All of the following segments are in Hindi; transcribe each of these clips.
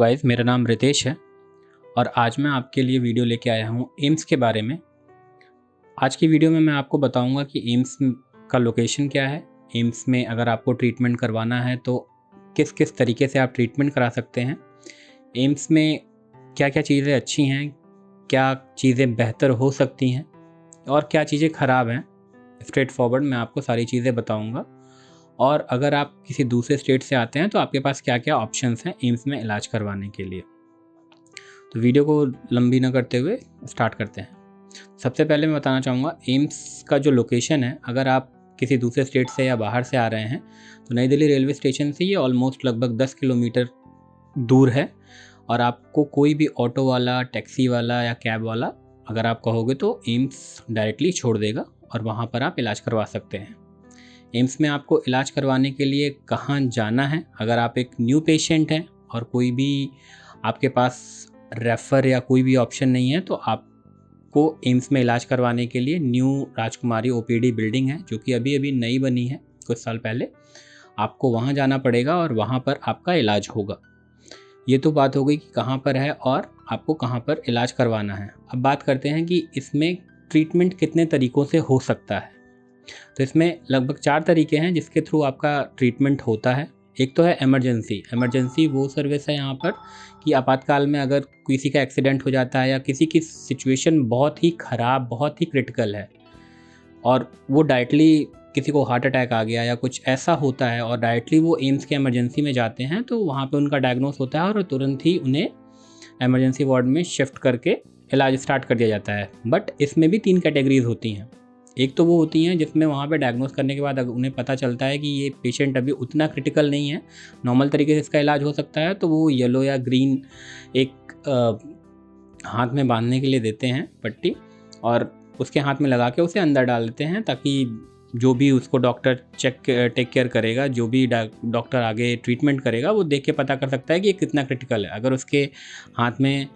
गाइस, मेरा नाम रितेश है और आज मैं आपके लिए वीडियो लेके आया हूँ एम्स के बारे में। आज की वीडियो में मैं आपको बताऊंगा कि एम्स का लोकेशन क्या है, एम्स में अगर आपको ट्रीटमेंट करवाना है तो किस किस तरीके से आप ट्रीटमेंट करा सकते हैं, एम्स में क्या क्या चीज़ें अच्छी हैं, क्या चीज़ें बेहतर हो सकती हैं और क्या चीज़ें ख़राब हैं। स्ट्रेट फॉरवर्ड मैं आपको सारी चीज़ें बताऊँगा। और अगर आप किसी दूसरे स्टेट से आते हैं तो आपके पास क्या क्या ऑप्शंस हैं एम्स में इलाज करवाने के लिए। तो वीडियो को लंबी ना करते हुए स्टार्ट करते हैं। सबसे पहले मैं बताना चाहूँगा एम्स का जो लोकेशन है, अगर आप किसी दूसरे स्टेट से या बाहर से आ रहे हैं तो नई दिल्ली रेलवे स्टेशन से ये ऑलमोस्ट लगभग 10 किलोमीटर दूर है और आपको कोई भी ऑटो वाला, टैक्सी वाला या कैब वाला अगर आप कहोगे तो एम्स डायरेक्टली छोड़ देगा और वहाँ पर आप इलाज करवा सकते हैं। एम्स में आपको इलाज करवाने के लिए कहाँ जाना है, अगर आप एक न्यू पेशेंट हैं और कोई भी आपके पास रेफ़र या कोई भी ऑप्शन नहीं है तो आपको एम्स में इलाज करवाने के लिए न्यू राजकुमारी ओपीडी बिल्डिंग है जो कि अभी अभी नई बनी है कुछ साल पहले, आपको वहाँ जाना पड़ेगा और वहाँ पर आपका इलाज होगा। ये तो बात हो गई कि कहाँ पर है और आपको कहाँ पर इलाज करवाना है। अब बात करते हैं कि इसमें ट्रीटमेंट कितने तरीक़ों से हो सकता है। तो इसमें लगभग 4 तरीके हैं जिसके थ्रू आपका ट्रीटमेंट होता है। एक तो है इमरजेंसी वो सर्विस है यहाँ पर कि आपातकाल में अगर किसी का एक्सीडेंट हो जाता है या किसी की सिचुएशन बहुत ही ख़राब, बहुत ही क्रिटिकल है और वो डायरेक्टली किसी को हार्ट अटैक आ गया या कुछ ऐसा होता है और डायरेक्टली वो एम्स के इमरजेंसी में जाते हैं तो वहाँ पे उनका डायग्नोस होता है और तुरंत ही उन्हें इमरजेंसी वार्ड में शिफ्ट करके इलाज स्टार्ट कर दिया जाता है। बट इसमें भी 3 कैटेगरीज होती हैं। एक तो वो होती हैं जिसमें वहाँ पे डायग्नोस करने के बाद अगर उन्हें पता चलता है कि ये पेशेंट अभी उतना क्रिटिकल नहीं है, नॉर्मल तरीके से इसका इलाज हो सकता है, तो वो येलो या ग्रीन एक हाथ में बांधने के लिए देते हैं पट्टी और उसके हाथ में लगा के उसे अंदर डाल देते हैं ताकि जो भी उसको डॉक्टर टेक केयर करेगा, जो भी डॉक्टर आगे ट्रीटमेंट करेगा वो देख के पता कर सकता है कि ये कितना क्रिटिकल है। अगर उसके हाथ में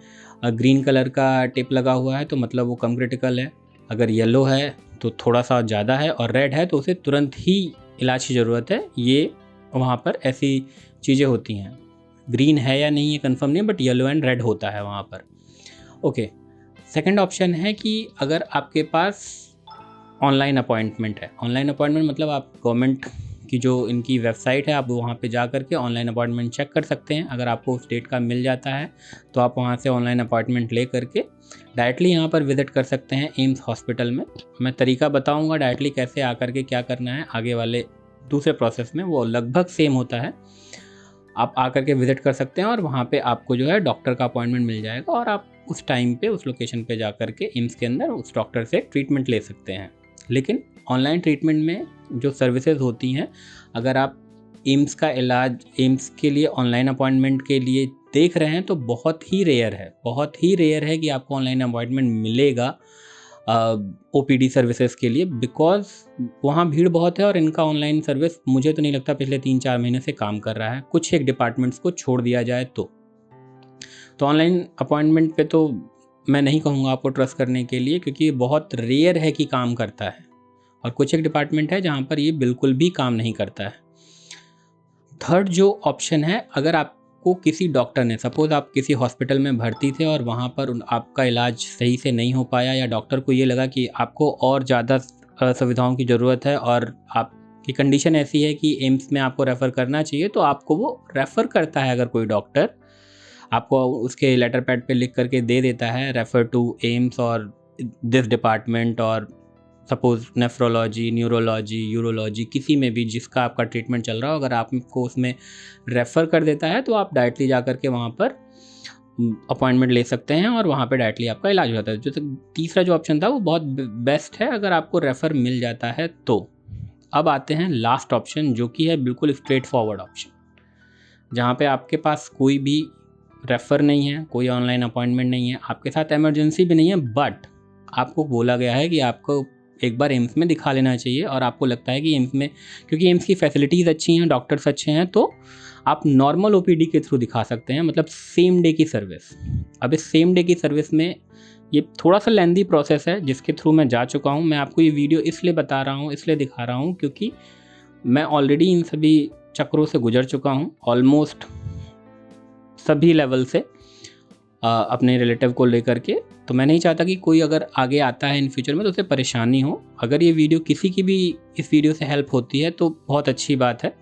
ग्रीन कलर का टेप लगा हुआ है तो मतलब वो कम क्रिटिकल है, अगर येलो है तो थोड़ा सा ज़्यादा है और रेड है तो उसे तुरंत ही इलाज की ज़रूरत है। ये वहाँ पर ऐसी चीज़ें होती हैं। ग्रीन है या नहीं ये कंफर्म नहीं, बट येलो एंड रेड होता है वहाँ पर। ओके, सेकंड ऑप्शन है कि अगर आपके पास ऑनलाइन अपॉइंटमेंट है। ऑनलाइन अपॉइंटमेंट मतलब आप गवर्नमेंट की जो इनकी वेबसाइट है आप वहाँ पे जा कर के ऑनलाइन अपॉइंटमेंट चेक कर सकते हैं। अगर आपको उस डेट का मिल जाता है तो आप वहाँ से ऑनलाइन अपॉइंटमेंट ले करके डायरेक्टली यहाँ पर विज़िट कर सकते हैं एम्स हॉस्पिटल में। मैं तरीका बताऊँगा डायरेक्टली कैसे आकर के क्या करना है आगे वाले दूसरे प्रोसेस में, वो लगभग सेम होता है। आप आकर के विज़िट कर सकते हैं और वहाँ पे आपको जो है डॉक्टर का अपॉइंटमेंट मिल जाएगा और आप उस टाइम पे उस लोकेशन पे जा कर के एम्स के अंदर उस डॉक्टर से ट्रीटमेंट ले सकते हैं। लेकिन ऑनलाइन ट्रीटमेंट में जो सर्विसेज होती हैं, अगर आप एम्स का इलाज एम्स के लिए ऑनलाइन अपॉइंटमेंट के लिए देख रहे हैं तो बहुत ही रेयर है कि आपको ऑनलाइन अपॉइंटमेंट मिलेगा ओपीडी सर्विसेज के लिए, बिकॉज वहाँ भीड़ बहुत है और इनका ऑनलाइन सर्विस मुझे तो नहीं लगता पिछले 3-4 महीने से काम कर रहा है, कुछ एक डिपार्टमेंट्स को छोड़ दिया जाए तो ऑनलाइन अपॉइंटमेंट पे तो मैं नहीं कहूँगा आपको ट्रस्ट करने के लिए, क्योंकि ये बहुत रेयर है कि काम करता है और कुछ एक डिपार्टमेंट है जहाँ पर ये बिल्कुल भी काम नहीं करता है। थर्ड जो ऑप्शन है, अगर आपको किसी डॉक्टर ने, सपोज़ आप किसी हॉस्पिटल में भर्ती थे और वहाँ पर आपका इलाज सही से नहीं हो पाया या डॉक्टर को ये लगा कि आपको और ज़्यादा सुविधाओं की ज़रूरत है और आपकी कंडीशन ऐसी है कि एम्स में आपको रेफ़र करना चाहिए, तो आपको वो रेफ़र करता है। अगर कोई डॉक्टर आपको उसके लेटर पैड पे लिख करके दे देता है रेफ़र टू एम्स और दिस डिपार्टमेंट, और सपोज़ नेफ्रोलॉजी, न्यूरोलॉजी, यूरोलॉजी, किसी में भी जिसका आपका ट्रीटमेंट चल रहा हो, अगर आपको उसमें रेफ़र कर देता है तो आप डायरेक्टली जा कर के वहाँ पर अपॉइंटमेंट ले सकते हैं और वहाँ पे डायरेक्टली आपका इलाज हो जाता है। जो तीसरा जो ऑप्शन था वो बहुत बेस्ट है अगर आपको रेफ़र मिल जाता है तो। अब आते हैं लास्ट ऑप्शन जो कि है बिल्कुल स्ट्रेट फॉरवर्ड ऑप्शन, जहाँ पे आपके पास कोई भी रेफ़र नहीं है, कोई ऑनलाइन अपॉइंटमेंट नहीं है, आपके साथ इमरजेंसी भी नहीं है, बट आपको बोला गया है कि आपको एक बार एम्स में दिखा लेना चाहिए और आपको लगता है कि एम्स में, क्योंकि एम्स की फैसिलिटीज़ अच्छी हैं, डॉक्टर्स अच्छे हैं, तो आप नॉर्मल ओपीडी के थ्रू दिखा सकते हैं, मतलब सेम डे की सर्विस। अब इस सेम डे की सर्विस में ये थोड़ा सा लेंदी प्रोसेस है जिसके थ्रू मैं जा चुका हूँ। मैं आपको ये वीडियो इसलिए बता रहा हूँ, इसलिए दिखा रहा हूँ क्योंकि मैं ऑलरेडी इन सभी चक्रों से गुजर चुका हूँ। ऑलमोस्ट सभी लेवल से अपने रिलेटिव को लेकर के। तो मैं नहीं चाहता कि कोई अगर आगे आता है इन फ्यूचर में तो उसे परेशानी हो। अगर ये वीडियो किसी की भी इस वीडियो से हेल्प होती है तो बहुत अच्छी बात है।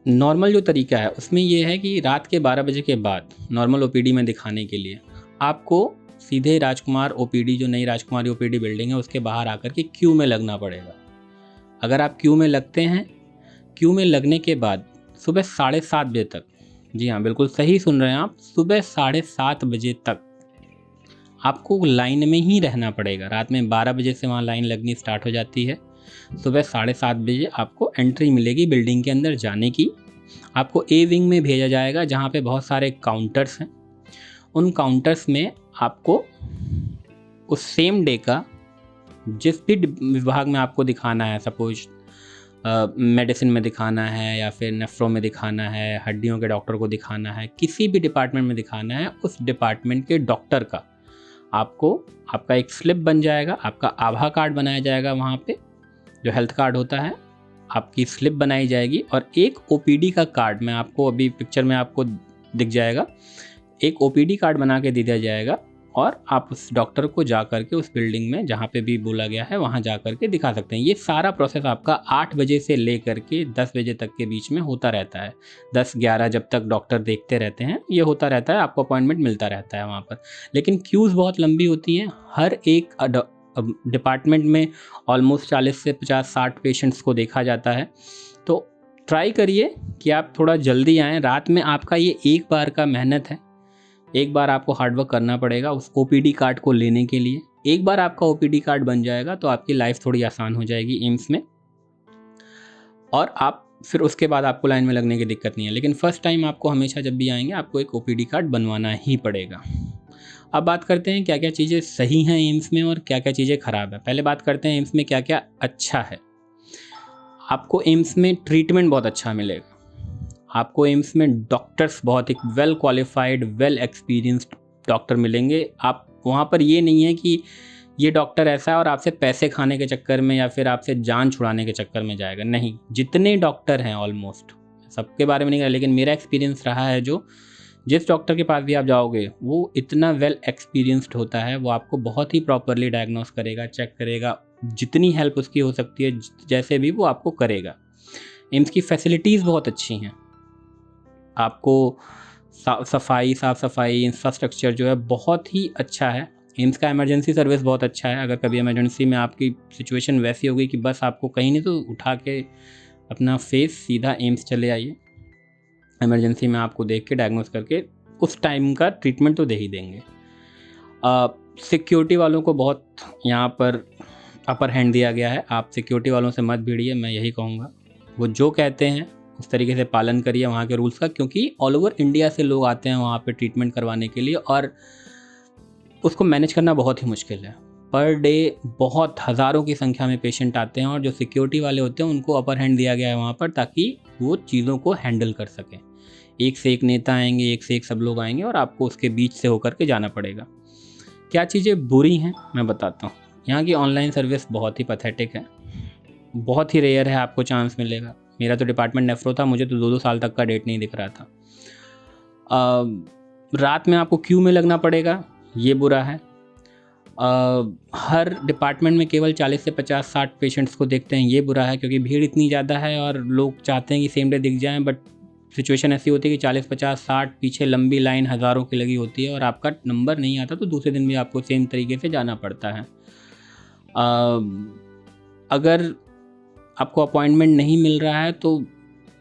नॉर्मल जो तरीका है उसमें ये है कि रात के 12 बजे के बाद नॉर्मल ओपीडी में दिखाने के लिए आपको सीधे राजकुमार ओपीडी, जो नई राजकुमारी ओपीडी बिल्डिंग है, उसके बाहर आकर के क्यू में लगना पड़ेगा। अगर आप क्यू में लगते हैं, क्यू में लगने के बाद सुबह 7:30 बजे तक, जी हाँ बिल्कुल सही सुन रहे हैं आप, सुबह 7:30 बजे तक आपको लाइन में ही रहना पड़ेगा। रात में 12 बजे से वहाँ लाइन लगनी स्टार्ट हो जाती है। सुबह 7:30 बजे आपको एंट्री मिलेगी बिल्डिंग के अंदर जाने की। आपको ए विंग में भेजा जाएगा जहाँ पे बहुत सारे काउंटर्स हैं। उन काउंटर्स में आपको उस सेम डे का जिस भी विभाग में आपको दिखाना है, सपोज मेडिसिन में दिखाना है या फिर नेफ्रो में दिखाना है, हड्डियों के डॉक्टर को दिखाना है, किसी भी डिपार्टमेंट में दिखाना है, उस डिपार्टमेंट के डॉक्टर का आपको आपका एक स्लिप बन जाएगा, आपका आभा कार्ड बनाया जाएगा, वहाँ पे जो हेल्थ कार्ड होता है आपकी स्लिप बनाई जाएगी और एक ओपीडी का कार्ड, मैं आपको अभी पिक्चर में आपको दिख जाएगा, एक ओपीडी कार्ड बना के दे दिया जाएगा और आप उस डॉक्टर को जा करके उस बिल्डिंग में जहाँ पे भी बोला गया है वहाँ जा करके दिखा सकते हैं। ये सारा प्रोसेस आपका 8 बजे से ले करके 10 बजे तक के बीच में होता रहता है। 10-11 जब तक डॉक्टर देखते रहते हैं ये होता रहता है, आपको अपॉइंटमेंट मिलता रहता है वहाँ पर। लेकिन क्यूज़ बहुत लंबी होती हैं। हर एक डिपार्टमेंट में ऑलमोस्ट 40 से 50-60 पेशेंट्स को देखा जाता है। तो ट्राई करिए कि आप थोड़ा जल्दी आएँ। रात में आपका ये एक बार का मेहनत है, एक बार आपको हार्डवर्क करना पड़ेगा उस ओपीडी कार्ड को लेने के लिए। एक बार आपका ओपीडी कार्ड बन जाएगा तो आपकी लाइफ थोड़ी आसान हो जाएगी एम्स में, और आप फिर उसके बाद आपको लाइन में लगने की दिक्कत नहीं है। लेकिन फर्स्ट टाइम आपको हमेशा जब भी आएंगे आपको एक ओपीडी कार्ड बनवाना ही पड़ेगा। अब बात करते हैं क्या क्या चीज़ें सही हैं एम्स में और क्या क्या चीज़ें ख़राब है। पहले बात करते हैं एम्स में क्या क्या अच्छा है। आपको एम्स में ट्रीटमेंट बहुत अच्छा मिलेगा। आपको एम्स में डॉक्टर्स बहुत एक well qualified, well experienced doctor मिलेंगे। आप वहाँ पर ये नहीं है कि ये डॉक्टर ऐसा है और आपसे पैसे खाने के चक्कर में या फिर आपसे जान छुड़ाने के चक्कर में जाएगा, नहीं। जितने डॉक्टर हैं ऑलमोस्ट, सबके बारे में नहीं कहा, लेकिन मेरा एक्सपीरियंस रहा है, जो जिस डॉक्टर के पास भी आप जाओगे वो इतना वेल एक्सपीरियंस्ड होता है, वो आपको बहुत ही प्रॉपरली डायग्नोस करेगा, चेक करेगा, जितनी हेल्प उसकी हो सकती है जैसे भी वो आपको करेगा। एम्स की फैसिलिटीज़ बहुत अच्छी हैं। आपको साफ़ सफाई इंफ्रास्ट्रक्चर जो है बहुत ही अच्छा है। एम्स का इमरजेंसी सर्विस बहुत अच्छा है। अगर कभी इमरजेंसी में आपकी सिचुएशन वैसी हो गई कि बस आपको कहीं नहीं तो उठा के अपना फेस सीधा एम्स चले आइए। इमरजेंसी में आपको देख के डायग्नोस करके उस टाइम का ट्रीटमेंट तो दे ही देंगे। सिक्योरिटी वालों को बहुत यहाँ पर अपर हैंड दिया गया है। आप सिक्योरिटी वालों से मत भिड़िए, मैं यही कहूँगा। वो जो कहते हैं उस तरीके से पालन करिए वहाँ के रूल्स का, क्योंकि ऑल ओवर इंडिया से लोग आते हैं वहाँ पे ट्रीटमेंट करवाने के लिए और उसको मैनेज करना बहुत ही मुश्किल है। पर डे बहुत हज़ारों की संख्या में पेशेंट आते हैं और जो सिक्योरिटी वाले होते हैं उनको अपर हैंड दिया गया है वहाँ पर, ताकि वो चीज़ों को हैंडल कर सकें। एक से एक नेता आएंगे, एक से एक सब लोग आएंगे और आपको उसके बीच से होकर के जाना पड़ेगा। क्या चीज़ें बुरी हैं मैं बताता हूँ। यहाँ की ऑनलाइन सर्विस बहुत ही पैथेटिक है, बहुत ही रेयर है आपको चांस मिलेगा। मेरा तो डिपार्टमेंट नेफ्रो था, मुझे तो 2-2 साल तक का डेट नहीं दिख रहा था। रात में आपको क्यू में लगना पड़ेगा, ये बुरा है। हर डिपार्टमेंट में केवल 40 से 50-60 पेशेंट्स को देखते हैं, ये बुरा है, क्योंकि भीड़ इतनी ज़्यादा है और लोग चाहते हैं कि सेम डे दिख जाएं, बट सिचुएशन ऐसी होती है कि 40, 50, 60 पीछे लंबी लाइन हज़ारों की लगी होती है और आपका नंबर नहीं आता तो दूसरे दिन भी आपको सेम तरीके से जाना पड़ता है। अगर आपको अपॉइंटमेंट नहीं मिल रहा है तो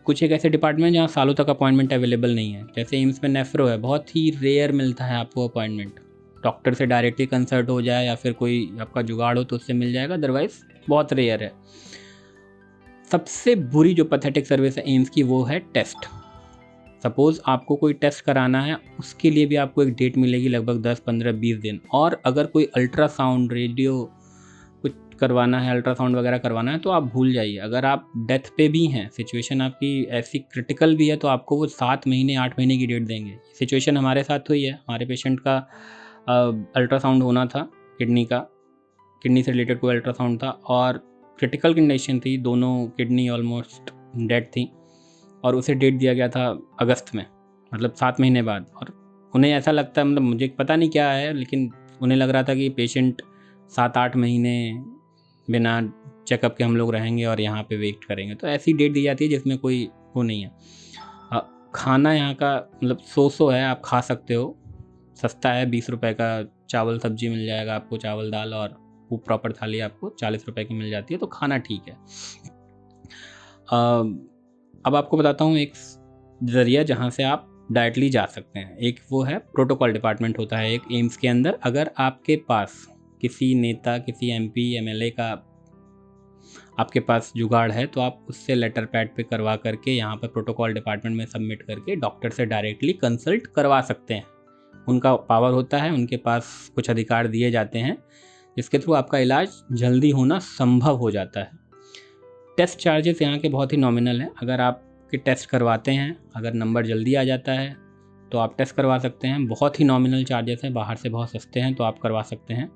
कुछ एक ऐसे डिपार्टमेंट जहाँ सालों तक अपॉइंटमेंट अवेलेबल नहीं है, जैसे एम्स में नेफ्रो है, बहुत ही रेयर मिलता है आपको अपॉइंटमेंट। डॉक्टर से डायरेक्टली कंसल्ट हो जाए या फिर कोई आपका जुगाड़ हो तो उससे मिल जाएगा, अदरवाइज़ बहुत रेयर है। सबसे बुरी जो पैथेटिक सर्विस है एम्स की वो है टेस्ट। सपोज़ आपको कोई टेस्ट कराना है, उसके लिए भी आपको एक डेट मिलेगी लगभग 10, 15, 20 दिन। और अगर कोई अल्ट्रासाउंड, रेडियो कुछ करवाना है, अल्ट्रासाउंड वगैरह करवाना है तो आप भूल जाइए। अगर आप डेथ पे भी हैं, सिचुएशन आपकी ऐसी क्रिटिकल भी है, तो आपको वो 7 महीने 8 महीने की डेट देंगे। सिचुएशन हमारे साथ हुई है। हमारे पेशेंट का अल्ट्रासाउंड होना था किडनी का, किडनी से रिलेटेड कोई अल्ट्रासाउंड था और क्रिटिकल कंडीशन थी, दोनों किडनी ऑलमोस्ट डेड थी। और उसे डेट दिया गया था अगस्त में, मतलब 7 महीने बाद। और उन्हें ऐसा लगता है, मतलब मुझे पता नहीं क्या है, लेकिन उन्हें लग रहा था कि पेशेंट 7-8 महीने बिना चेकअप के हम लोग रहेंगे और यहाँ पे वेट करेंगे। तो ऐसी डेट दी जाती है जिसमें कोई वो नहीं है। खाना यहाँ का मतलब सो है, आप खा सकते हो, सस्ता है, 20 रुपये का चावल सब्जी मिल जाएगा आपको, चावल दाल, और वो प्रॉपर थाली आपको 40 रुपये की मिल जाती है, तो खाना ठीक है। अब आपको बताता हूँ एक ज़रिया जहाँ से आप डायरेक्टली जा सकते हैं। एक वो है प्रोटोकॉल डिपार्टमेंट होता है एक एम्स के अंदर। अगर आपके पास किसी नेता, किसी MP MLA का आपके पास जुगाड़ है तो आप उससे लेटर पैड पे करवा करके यहाँ पर प्रोटोकॉल डिपार्टमेंट में सबमिट करके डॉक्टर से डायरेक्टली कंसल्ट करवा सकते हैं। उनका पावर होता है, उनके पास कुछ अधिकार दिए जाते हैं जिसके थ्रू आपका इलाज जल्दी होना संभव हो जाता है। टेस्ट चार्जेस यहाँ के बहुत ही नॉमिनल हैं। अगर आपके टेस्ट करवाते हैं, अगर नंबर जल्दी आ जाता है तो आप टेस्ट करवा सकते हैं, बहुत ही नॉमिनल चार्जेस हैं, बाहर से बहुत सस्ते हैं, तो आप करवा सकते हैं।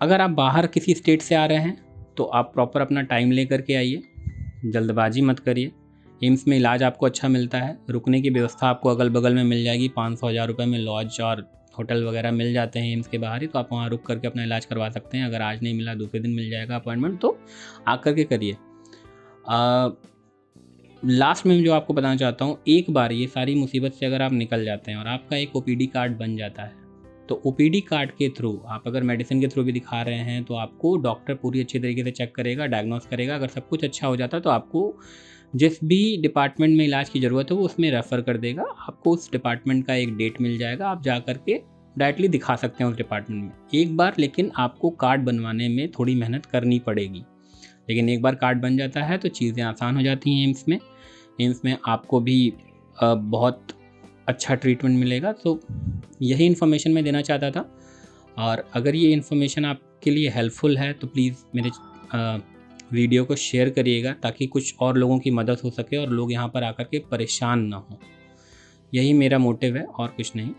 अगर आप बाहर किसी स्टेट से आ रहे हैं तो आप प्रॉपर अपना टाइम ले करके आइए, जल्दबाजी मत करिए। एम्स में इलाज आपको अच्छा मिलता है, रुकने की व्यवस्था आपको अगल बगल में मिल जाएगी, 500-1000 रुपये में लॉज और होटल वगैरह मिल जाते हैं एम्स के बाहर ही, तो आप वहाँ रुक करके अपना इलाज करवा सकते हैं। अगर आज नहीं मिला, दूसरे दिन मिल जाएगा अपॉइंटमेंट, तो आकर के करिए। लास्ट में जो आपको बताना चाहता हूँ, एक बार ये सारी मुसीबत से अगर आप निकल जाते हैं और आपका एक OPD कार्ड बन जाता है, तो OPD कार्ड के थ्रू आप अगर मेडिसिन के थ्रू भी दिखा रहे हैं तो आपको डॉक्टर पूरी अच्छी तरीके से चेक करेगा, डायग्नोस करेगा। अगर सब कुछ अच्छा हो जाता है तो आपको जिस भी डिपार्टमेंट में इलाज की ज़रूरत है वो उसमें रेफ़र कर देगा। आपको उस डिपार्टमेंट का एक डेट मिल जाएगा, आप जा कर के डायरेक्टली दिखा सकते हैं उस डिपार्टमेंट में एक बार। लेकिन आपको कार्ड बनवाने में थोड़ी मेहनत करनी पड़ेगी, लेकिन एक बार कार्ड बन जाता है तो चीज़ें आसान हो जाती हैं एम्स में। एम्स में आपको भी बहुत अच्छा ट्रीटमेंट मिलेगा। तो यही इन्फॉर्मेशन मैं देना चाहता था, और अगर ये इन्फॉर्मेशन आपके लिए हेल्पफुल है तो प्लीज़ मेरे वीडियो को शेयर करिएगा ताकि कुछ और लोगों की मदद हो सके और लोग यहाँ पर आकर के परेशान ना हों। यही मेरा मोटिव है और कुछ नहीं।